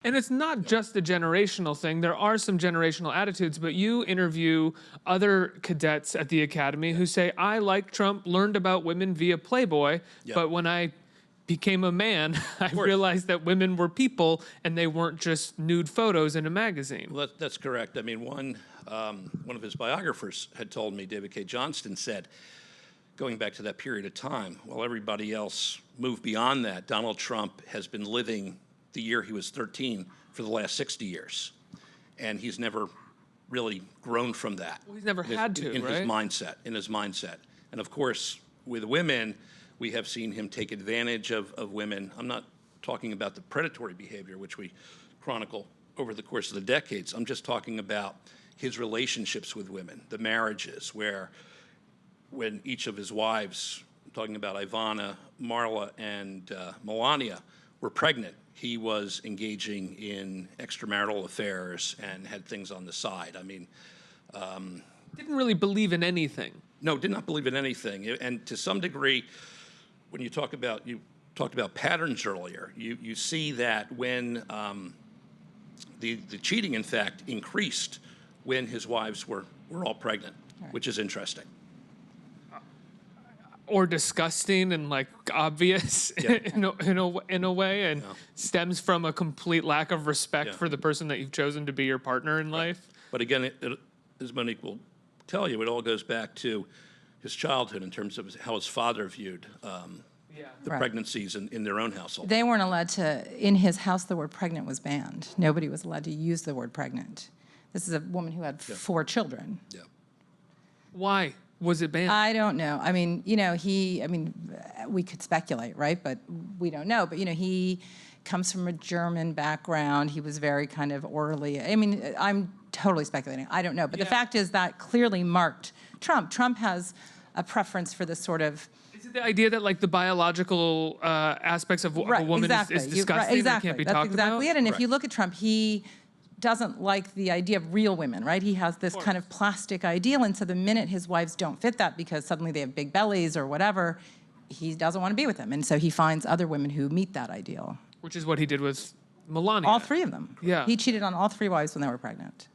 And it's not just a generational thing. There are some generational attitudes, but you interview other cadets at the academy who say, I, like Trump, learned about women via Playboy, but when I became a man, I realized that women were people and they weren't just nude photos in a magazine. Well, that's correct. I mean, one of his biographers had told me, David K. Johnston said, going back to that period of time, while everybody else moved beyond that, Donald Trump has been living the year he was 13 for the last 60 years. And he's never really grown from that. Well, he's never had to, in right? In his mindset. And of course, with women, we have seen him take advantage of women. I'm not talking about the predatory behavior, which we chronicle over the course of the decades. I'm just talking about his relationships with women, the marriages, where when each of his wives, I'm talking about Ivana, Marla, and Melania, were pregnant, he was engaging in extramarital affairs and had things on the side. I mean, didn't really believe in anything. No, did not believe in anything. And to some degree, when you talked about patterns earlier, you see that when the cheating, in fact, increased when his wives were all pregnant, which is interesting. Or disgusting and like obvious in a way, and stems from a complete lack of respect for the person that you've chosen to be your partner in life. But again, as Monique will tell you, it all goes back to his childhood in terms of how his father viewed the pregnancies in their own household. They weren't allowed to, in his house, the word pregnant was banned. Nobody was allowed to use the word pregnant. This is a woman who had 4 children. Yeah. Why was it banned? I don't know. I mean, we could speculate, right? But we don't know. But, he comes from a German background. He was very kind of orderly. I mean, I'm totally speculating. I don't know. But the fact is that clearly marked Trump. Trump has a preference for this sort of... Is it the idea that like the biological aspects of a woman is disgusting and can't be talked about? That's exactly it. And if you look at Trump, he doesn't like the idea of real women, right? He has this kind of plastic ideal, and so the minute his wives don't fit that because suddenly they have big bellies or whatever, he doesn't want to be with them. And so he finds other women who meet that ideal. Which is what he did with Melania. All 3 of them. Yeah. He cheated on all 3 wives when they were pregnant.